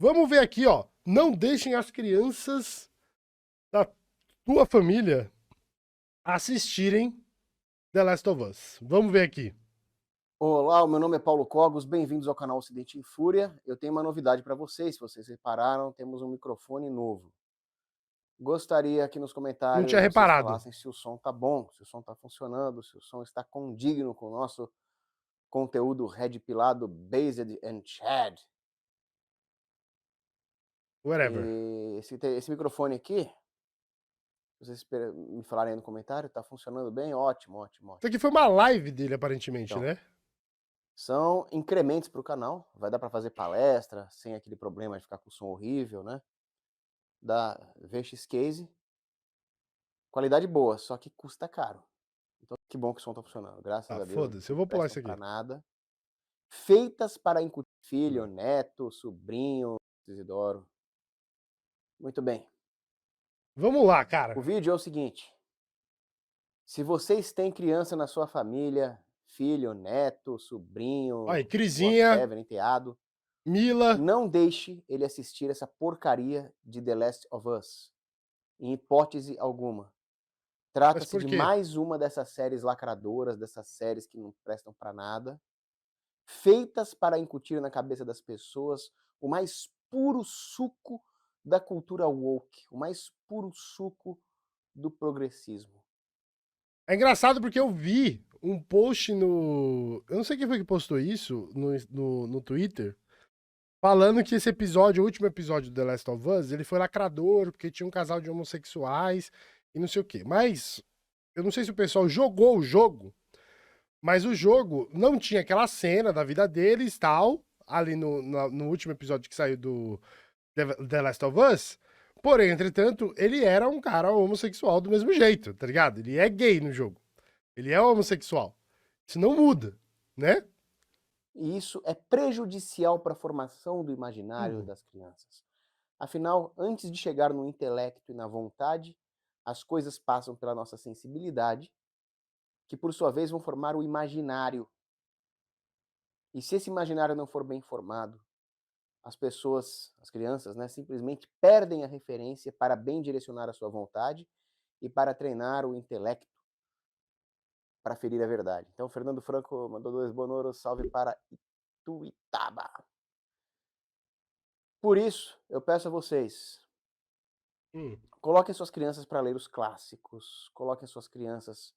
Vamos ver aqui, ó. Não deixem as crianças da tua família assistirem The Last of Us. Vamos ver aqui. Olá, o meu nome é Paulo Cogos, bem-vindos ao canal Ocidente em Fúria. Eu tenho uma novidade para vocês, se vocês repararam, temos um microfone novo. Gostaria que nos Não tinha comentários vocês reparado. falassem se o som tá bom, se o som tá funcionando, se o som está condigno com o nosso conteúdo red pilado, based and Chad. Whatever. E esse microfone aqui, vocês me falarem aí no comentário, tá funcionando bem? Ótimo, ótimo, Isso ótimo. aqui foi uma live dele, aparentemente, Então, né? são incrementos para o canal, vai dar para fazer palestra sem aquele problema de ficar com o som horrível, né? Da VX Case, qualidade boa, só que custa caro. Então, que bom que o som tá funcionando, graças Ah, a Deus, foda-se. não Eu vou pular prestam isso para aqui. nada. Feitas para incutir filho, neto, sobrinho, Isidoro. Muito bem. Vamos lá, O cara. vídeo é o seguinte: se vocês têm criança na sua família, filho, neto, Olha aí, sobrinho, Crisinha, whatever, enteado, Mila. não deixe ele assistir essa porcaria de The Last of Us, em hipótese alguma. Mas Trata-se por de quê? mais uma dessas séries lacradoras, dessas séries que não prestam para nada, feitas para incutir na cabeça das pessoas o mais puro suco da cultura woke, o mais puro suco do progressismo. É engraçado porque eu vi um post no. Eu não sei quem foi que postou isso no Twitter. Falando que esse episódio, o último episódio do The Last of Us, ele foi lacrador, porque tinha um casal de homossexuais e não sei o quê. Mas eu não sei se o pessoal jogou o jogo, mas o jogo não tinha aquela cena da vida deles tal, ali no último episódio que saiu do The Last of Us. Porém, entretanto, ele era um cara homossexual do mesmo jeito, tá ligado? Ele é gay no jogo. Ele é homossexual. Isso não muda, né? E isso é prejudicial para a formação do imaginário Hum. das crianças. Afinal, antes de chegar no intelecto e na vontade, as coisas passam pela nossa sensibilidade, que por sua vez vão formar o imaginário. E se esse imaginário não for bem formado, as pessoas, as crianças, né, simplesmente perdem a referência para bem direcionar a sua vontade e para treinar o intelecto para ferir a verdade. Então, Fernando Franco mandou 2 bonoros, salve para Ituitaba. Por isso, eu peço a vocês, Hum. coloquem suas crianças para ler os clássicos, coloquem suas crianças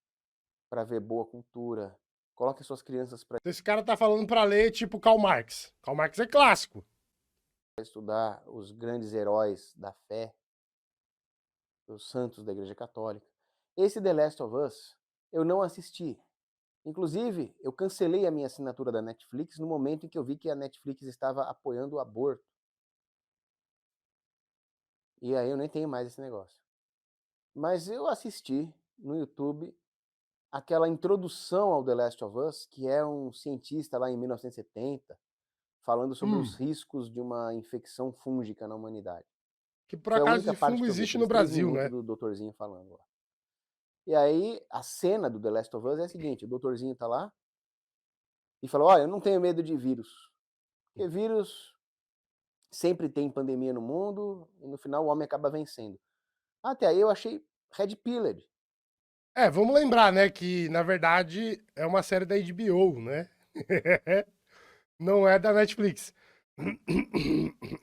para ver boa cultura, coloquem suas crianças para Esse cara tá falando pra ler tipo Karl Marx. Karl Marx é clássico. estudar os grandes heróis da fé, os santos da Igreja Católica. Esse The Last of Us, eu não assisti. Inclusive, eu cancelei a minha assinatura da Netflix no momento em que eu vi que a Netflix estava apoiando o aborto. E aí eu nem tenho mais esse negócio. Mas eu assisti no YouTube aquela introdução ao The Last of Us, que é um cientista lá em 1970, falando sobre os Hum. riscos de uma infecção fúngica na humanidade. Que por Foi a acaso única de parte fungo que eu vi, existe no aqueles 3 Brasil, minutos né? do doutorzinho falando lá. E aí, a cena do The Last of Us é a seguinte, o doutorzinho tá lá e falou, olha, eu não tenho medo de vírus. Porque vírus sempre tem pandemia no mundo e no final o homem acaba vencendo. Até aí eu achei red pilled. É, vamos lembrar, né, que na verdade é uma série da HBO, né? Não é da Netflix.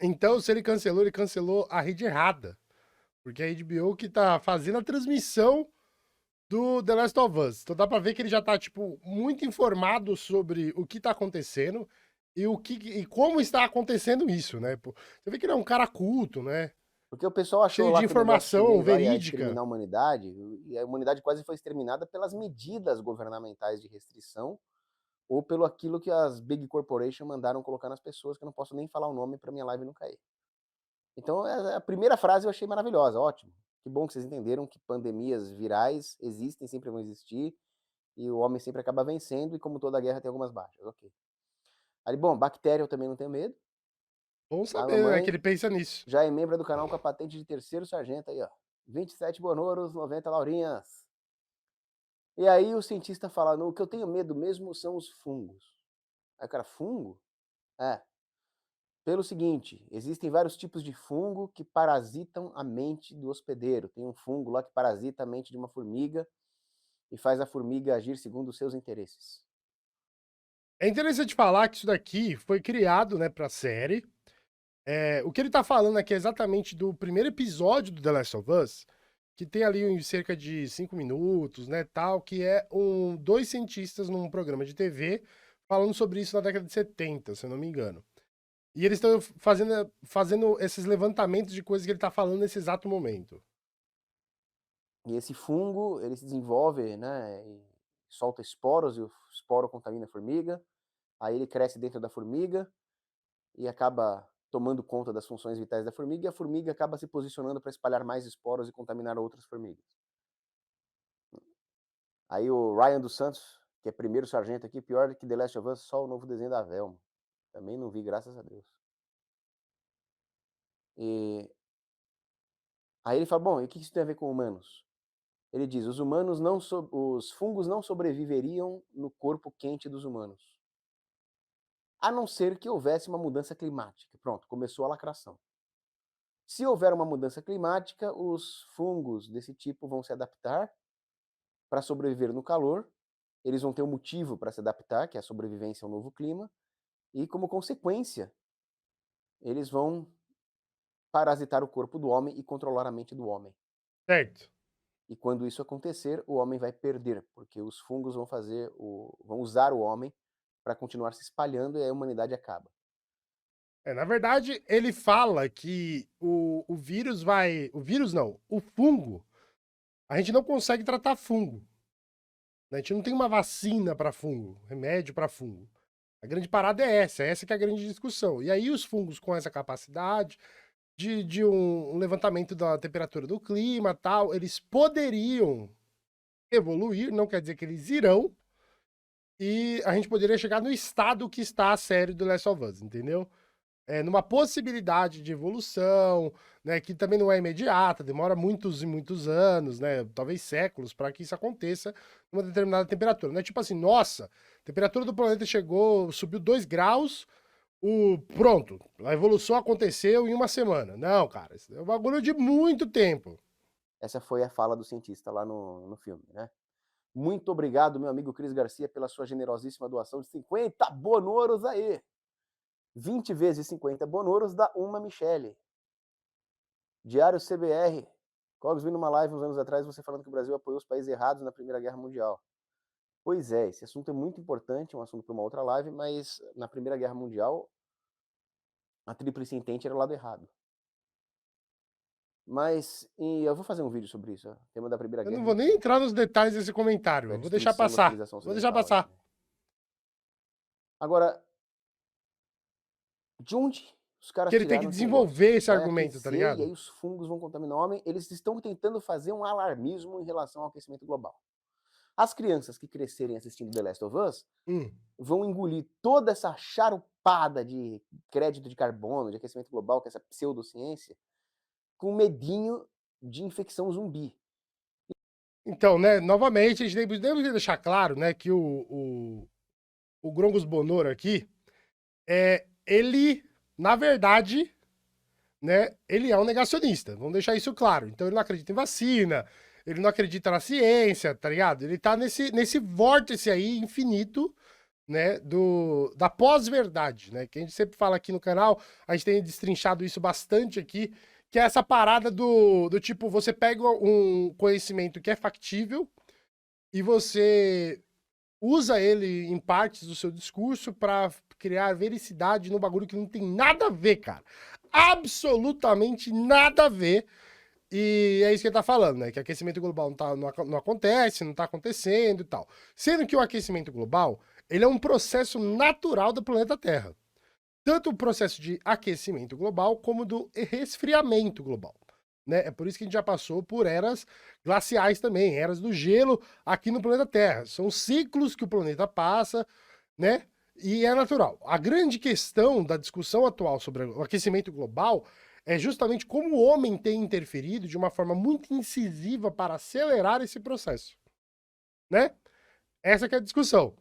Então, se ele cancelou a rede errada. Porque é a HBO que tá fazendo a transmissão do The Last of Us. Então dá pra ver que ele já tá, tipo, muito informado sobre o que tá acontecendo e como está acontecendo isso, né? Pô, você vê que ele é um cara culto, né? Porque o pessoal achou Cheio lá de que o negócio informação chinês lá ia verídica. exterminar a humanidade, e a humanidade quase foi exterminada pelas medidas governamentais de restrição ou pelo aquilo que as big corporations mandaram colocar nas pessoas, que eu não posso nem falar o nome para minha live não cair. Então, a primeira frase eu achei maravilhosa, ótimo. Que bom que vocês entenderam que pandemias virais existem, sempre vão existir, e o homem sempre acaba vencendo, e como toda guerra tem algumas baixas, ok. Aí, bom, bactéria eu também não tenho medo. Bom A saber, né, que mamãe ele pensa nisso. já é membro do canal com a patente de terceiro sargento aí, ó. 27 bonoros, 90 laurinhas. E aí o cientista fala, o que eu tenho medo mesmo são os fungos. Aí o cara, fungo? É. Pelo seguinte, existem vários tipos de fungo que parasitam a mente do hospedeiro. Tem um fungo lá que parasita a mente de uma formiga e faz a formiga agir segundo os seus interesses. É interessante falar que isso daqui foi criado, né, pra série. O que ele tá falando aqui é exatamente do primeiro episódio do The Last of Us, que tem ali cerca de 5 minutos, né, tal, que é dois cientistas num programa de TV falando sobre isso na década de 70, se eu não me engano. E eles estão fazendo esses levantamentos de coisas que ele tá falando nesse exato momento. E esse fungo, ele se desenvolve, né, e solta esporos, e o esporo contamina a formiga, aí ele cresce dentro da formiga e acaba tomando conta das funções vitais da formiga, e a formiga acaba se posicionando para espalhar mais esporos e contaminar outras formigas. Aí o Ryan dos Santos, que é primeiro sargento aqui, pior que The Last of Us, só o novo desenho da Velma. Também não vi, graças a Deus. E aí ele fala, bom, e o que isso tem a ver com humanos? Ele diz, os fungos não sobreviveriam no corpo quente dos humanos, a não ser que houvesse uma mudança climática. Pronto, começou a lacração. Se houver uma mudança climática, os fungos desse tipo vão se adaptar para sobreviver no calor, eles vão ter um motivo para se adaptar, que é a sobrevivência ao novo clima, e como consequência, eles vão parasitar o corpo do homem e controlar a mente do homem. Certo. E quando isso acontecer, o homem vai perder, porque os fungos vão usar o homem para continuar se espalhando e a humanidade acaba. Na verdade, ele fala que o vírus vai. O vírus não, o fungo. A gente não consegue tratar fungo. A gente não tem uma vacina para fungo, remédio para fungo. A grande parada é essa que é a grande discussão. E aí os fungos com essa capacidade de um levantamento da temperatura do clima tal, eles poderiam evoluir, não quer dizer que eles irão, e a gente poderia chegar no estado que está a série do Last of Us, entendeu? Numa possibilidade de evolução, né, que também não é imediata, demora muitos e muitos anos, né, talvez séculos, para que isso aconteça numa determinada temperatura. Não é tipo assim, nossa, a temperatura do planeta chegou, subiu 2 graus, pronto, a evolução aconteceu em uma semana. Não, cara, isso é um bagulho de muito tempo. Essa foi a fala do cientista lá no filme, né? Muito obrigado, meu amigo Cris Garcia, pela sua generosíssima doação de 50 bonoros aí. 20 vezes 50 bonoros dá uma Michele. Diário CBR. Cogs, vi numa live uns anos atrás você falando que o Brasil apoiou os países errados na Primeira Guerra Mundial. Pois é, esse assunto é muito importante, um assunto para uma outra live, mas na Primeira Guerra Mundial a Tríplice Entente era o lado errado. Mas eu vou fazer um vídeo sobre isso, o tema da Primeira Eu Guerra. não vou nem entrar nos detalhes desse comentário, eu vou deixar passar. Vou deixar passar. Agora, de onde os caras Que ele tem que tiraram esse desenvolver negócio? esse Vai argumento, tá aquecer e aí ligado? os fungos vão contaminar o homem. Eles estão tentando fazer um alarmismo em relação ao aquecimento global. As crianças que crescerem assistindo The Last of Us vão engolir toda essa charupada de crédito de carbono, de aquecimento global, que é essa pseudociência, com medinho de infecção zumbi. Então, né, novamente, a gente deve deixar claro, né, que o Grongos Bonoro aqui, ele, na verdade, né, ele é um negacionista, vamos deixar isso claro. Então ele não acredita em vacina, ele não acredita na ciência, tá ligado? Ele tá nesse vórtice aí infinito, né, da pós-verdade, né, que a gente sempre fala aqui no canal, a gente tem destrinchado isso bastante aqui, que é essa parada do tipo, você pega um conhecimento que é factível e você usa ele em partes do seu discurso para criar vericidade num bagulho que não tem nada a ver, cara. Absolutamente nada a ver. E é isso que ele tá falando, né? Que aquecimento global não acontece, não tá acontecendo e tal. Sendo que o aquecimento global, ele é um processo natural do planeta Terra. Tanto o processo de aquecimento global como do resfriamento global. Né? É por isso que a gente já passou por eras glaciais também, eras do gelo aqui no planeta Terra. São ciclos que o planeta passa, né? E é natural. A grande questão da discussão atual sobre o aquecimento global é justamente como o homem tem interferido de uma forma muito incisiva para acelerar esse processo, né? Essa que é a discussão.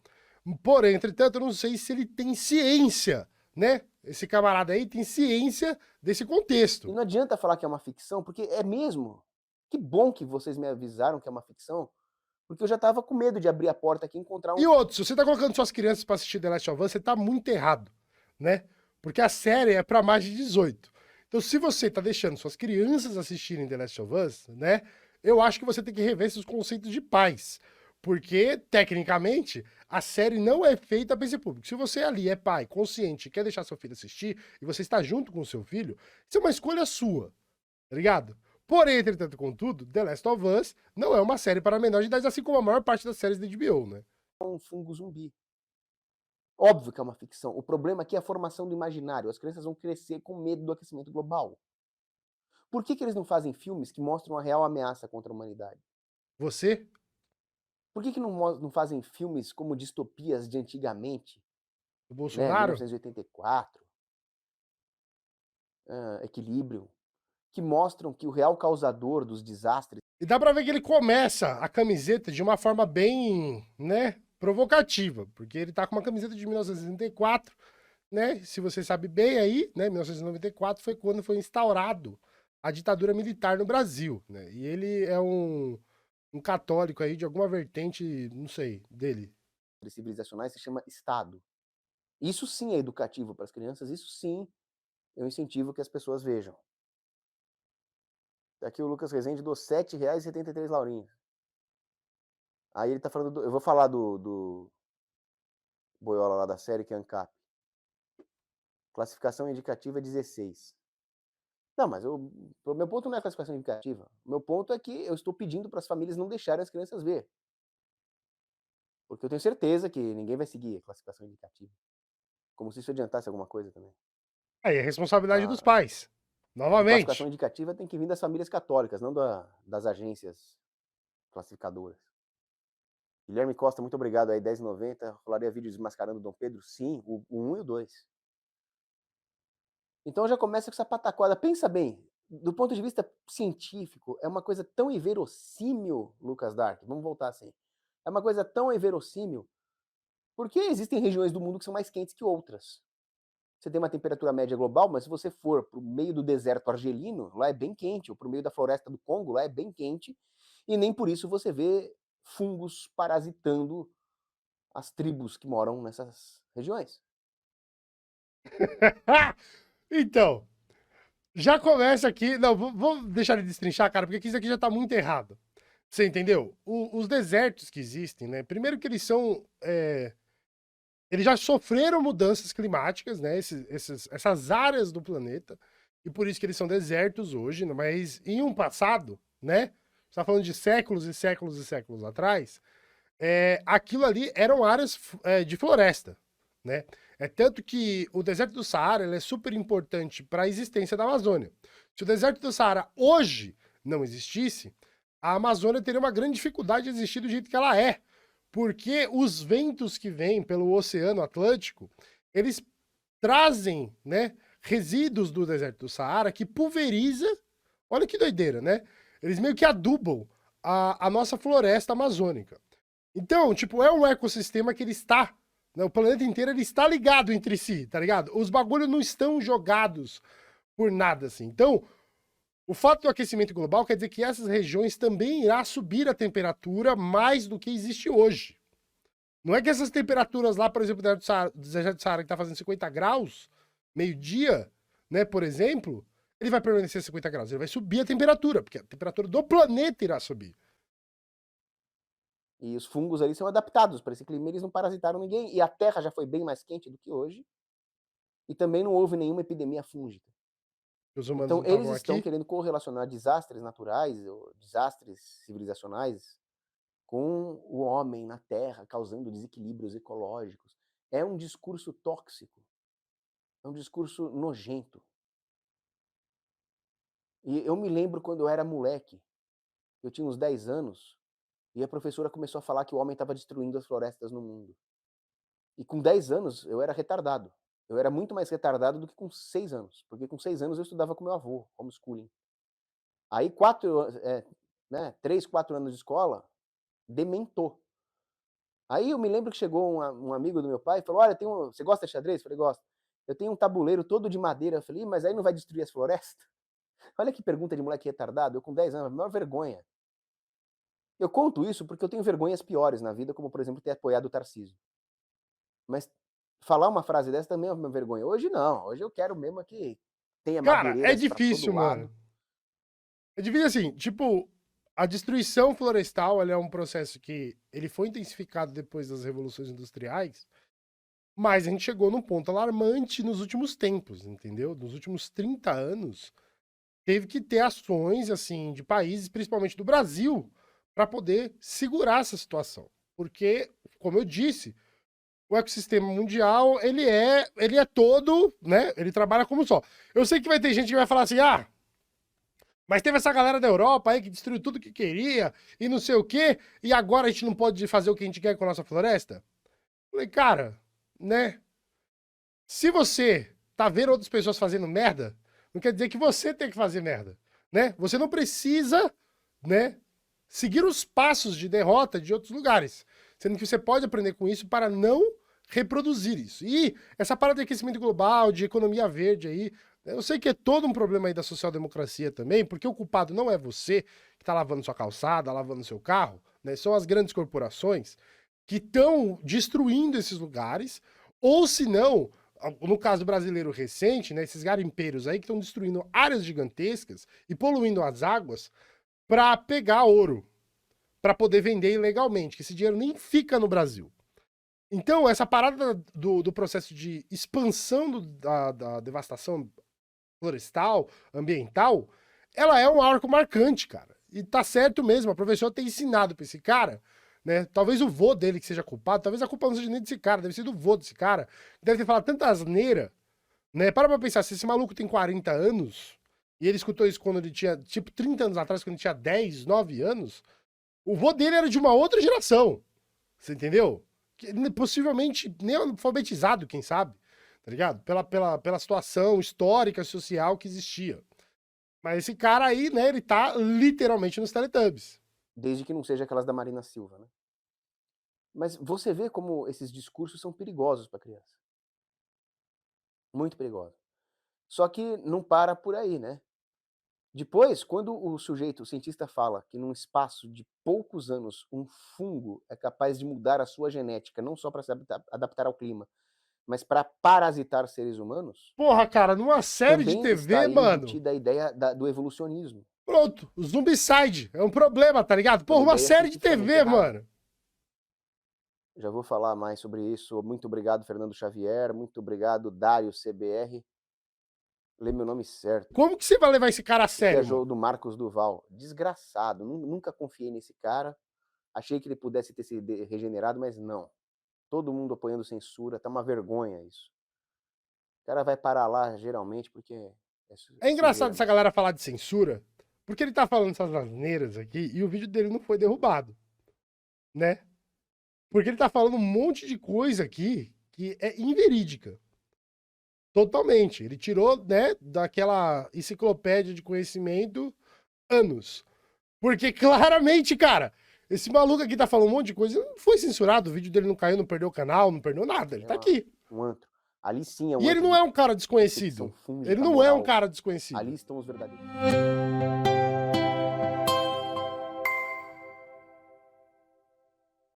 Porém, entretanto, eu não sei se ele tem ciência, né, esse camarada aí tem ciência desse E contexto. não adianta falar que é uma ficção, porque é mesmo. Que bom que vocês me avisaram que é uma ficção, porque eu já estava com medo de abrir a porta aqui e encontrar um. E outro, se você tá colocando suas crianças pra assistir The Last of Us, você tá muito errado, né? Porque a série é pra mais de 18. Então, se você tá deixando suas crianças assistirem The Last of Us, né? Eu acho que você tem que rever seus conceitos de pais. Porque, tecnicamente, a série não é feita para esse público. Se você ali é pai, consciente, quer deixar seu filho assistir, e você está junto com o seu filho, isso é uma escolha sua, tá ligado? Porém, entretanto, contudo, The Last of Us não é uma série para menores de idade, assim como a maior parte das séries da HBO, né? Um fungo zumbi. Óbvio que é uma ficção. O problema aqui é a formação do imaginário. As crianças vão crescer com medo do aquecimento global. Por que eles não fazem filmes que mostram a real ameaça contra a humanidade? Você, Por que não fazem filmes como distopias de antigamente, o né? Bolsonaro, 1984, Equilíbrio, que mostram que o real causador dos desastres. e dá pra ver que ele começa a camiseta de uma forma bem, né, provocativa, porque ele tá com uma camiseta de 1964, né? Se você sabe bem aí, né, 1994 foi quando foi instaurado a ditadura militar no Brasil, né? E ele é um católico aí de alguma vertente, não sei, dele. Civilizacionais se chama Estado. Isso sim é educativo para as crianças, isso sim eu incentivo que as pessoas vejam. Aqui o Lucas Rezende dou R$ 7,73 laurinhas. Aí ele tá falando, eu vou falar do boiola lá da série, que é ANCAP. Classificação indicativa 16. Não, mas o meu ponto não é a classificação indicativa. O meu ponto é que eu estou pedindo para as famílias não deixarem as crianças ver. Porque eu tenho certeza que ninguém vai seguir a classificação indicativa. Como se isso adiantasse alguma coisa também. Aí é responsabilidade dos A, pais. a classificação Novamente. indicativa tem que vir das famílias católicas, não das agências classificadoras. Guilherme Costa, muito obrigado aí, 10,90. Rolaria vídeo desmascarando Dom Pedro? Sim, o 1 e o 2. Então já começa com essa pataquada. Pensa bem, do ponto de vista científico, é uma coisa tão inverossímil, Lucas Dark, vamos voltar assim. É uma coisa tão inverossímil, porque existem regiões do mundo que são mais quentes que outras. Você tem uma temperatura média global, mas se você for para o meio do deserto argelino, lá é bem quente, ou para o meio da floresta do Congo, lá é bem quente, e nem por isso você vê fungos parasitando as tribos que moram nessas regiões. Então, já começa aqui. Não, vou deixar ele destrinchar, cara, porque isso aqui já tá muito errado. Você entendeu? Os desertos que existem, né? Primeiro que eles são. Eles já sofreram mudanças climáticas, né? Essas áreas do planeta. E por isso que eles são desertos hoje, né? Mas em um passado, né? Você tá falando de séculos e séculos e séculos atrás. Aquilo ali eram áreas de floresta, né? É tanto que o deserto do Saara ele é super importante para a existência da Amazônia. Se o deserto do Saara hoje não existisse, a Amazônia teria uma grande dificuldade de existir do jeito que ela é, porque os ventos que vêm pelo Oceano Atlântico, eles trazem, né, resíduos do deserto do Saara que pulveriza, olha que doideira, né? Eles meio que adubam a nossa floresta amazônica. Então, tipo, é um ecossistema que ele está, né, o planeta inteiro ele está ligado entre si, tá ligado? Os bagulhos não estão jogados por nada, assim. Então, o fato do aquecimento global quer dizer que essas regiões também irá subir a temperatura mais do que existe hoje. Não é que essas temperaturas lá, por exemplo, do deserto do Saara, que está fazendo 50 graus, meio-dia, né, por exemplo, ele vai permanecer a 50 graus. Ele vai subir a temperatura, porque a temperatura do planeta irá subir. E os fungos ali são adaptados para esse clima, eles não parasitaram ninguém. E a Terra já foi bem mais quente do que hoje. E também não houve nenhuma epidemia fúngica. Os humanos Então, não eles estavam estão aqui. querendo correlacionar desastres naturais, ou desastres civilizacionais, com o homem na Terra, causando desequilíbrios ecológicos. É um discurso tóxico. É um discurso nojento. E eu me lembro quando eu era moleque, eu tinha uns 10 anos, e a professora começou a falar que o homem estava destruindo as florestas no mundo. E com 10 anos eu era retardado. Eu era muito mais retardado do que com 6 anos, porque com 6 anos eu estudava com meu avô, homeschooling. Aí 3, 4 anos de escola, dementou. Aí eu me lembro que chegou um amigo do meu pai e falou: olha, você gosta de xadrez? Eu falei, gosto. Eu tenho um tabuleiro todo de madeira. Eu falei, "Ih, mas aí não vai destruir as florestas?" Olha que pergunta de moleque retardado. Eu com 10 anos, a maior vergonha. Eu conto isso porque eu tenho vergonhas piores na vida, como por exemplo ter apoiado o Tarcísio. Mas falar uma frase dessa também é uma vergonha. Hoje não, hoje eu quero mesmo que tenha Cara, é madeireiras pra todo difícil, mano. lado. É difícil assim, tipo, a destruição florestal, ela é um processo que ele foi intensificado depois das revoluções industriais, mas a gente chegou num ponto alarmante nos últimos tempos, entendeu? Nos últimos 30 anos, teve que ter ações, assim, de países, principalmente do Brasil, para poder segurar essa situação. Porque, como eu disse, o ecossistema mundial, ele é todo, né? Ele trabalha como só. Eu sei que vai ter gente que vai falar assim, ah, mas teve essa galera da Europa aí que destruiu tudo que queria e não sei o quê, e agora a gente não pode fazer o que a gente quer com a nossa floresta? Falei, cara, né? Se você tá vendo outras pessoas fazendo merda, não quer dizer que você tem que fazer merda, né? Você não precisa, né, seguir os passos de derrota de outros lugares, sendo que você pode aprender com isso para não reproduzir isso. E essa parada de aquecimento global, de economia verde aí, eu sei que é todo um problema aí da social-democracia também, porque o culpado não é você que está lavando sua calçada, lavando seu carro, né? São as grandes corporações que estão destruindo esses lugares, ou se não, no caso brasileiro recente, né, esses garimpeiros aí que estão destruindo áreas gigantescas e poluindo as águas para pegar ouro, para poder vender ilegalmente, que esse dinheiro nem fica no Brasil. Então, essa parada do processo de expansão da devastação florestal, ambiental, ela é um arco marcante, cara. E tá certo mesmo, a professora tem ensinado pra esse cara, né? Talvez o vô dele que seja culpado, talvez a culpa não seja nem desse cara, deve ser do vô desse cara, deve ter falado tanta asneira, né? Para pra pensar, se esse maluco tem 40 anos, e ele escutou isso quando ele tinha, tipo, 30 anos atrás, quando ele tinha 10, 9 anos, o vô dele era de uma outra geração, você entendeu? Possivelmente nem alfabetizado, quem sabe, tá ligado? Pela situação histórica, social que existia. Mas esse cara aí, né, ele tá literalmente nos Teletubbies. Desde que não seja aquelas da Marina Silva, né? Mas você vê como esses discursos são perigosos para criança. Muito perigosos. Só que não para por aí, né? Depois, quando o sujeito, o cientista fala que num espaço de poucos anos um fungo é capaz de mudar a sua genética, não só para se adaptar ao clima, mas para parasitar seres humanos, Porra, cara, numa série de também está TV, aí mano, embutida a ideia do evolucionismo. pronto, o Zombicide é um problema, tá ligado? Porra, uma ideia série de cientificamente TV, errada. mano. Já vou falar mais sobre isso. Muito obrigado, Fernando Xavier. Muito obrigado, Dário CBR. Lê meu nome certo. Como que você vai levar esse cara a sério, Esse é mano? do Marcos Duval. Desgraçado. Nunca confiei nesse cara. Achei que ele pudesse ter se regenerado, mas não. Todo mundo apoiando censura. Tá uma vergonha isso. O cara vai parar lá, geralmente, porque... É engraçado essa mesmo. galera falar de censura, porque ele tá falando essas asneiras aqui e o vídeo dele não foi derrubado, né? Porque ele tá falando um monte de coisa aqui que é inverídica. Totalmente. Ele tirou, né, daquela enciclopédia de conhecimento anos. Porque claramente, cara, esse maluco aqui tá falando um monte de coisa, não foi censurado, o vídeo dele não caiu, não perdeu o canal, não perdeu nada, ele tá aqui. Um antro. Ali sim é um E ele não é um cara desconhecido. Ele não é um cara desconhecido. Ali estão os verdadeiros.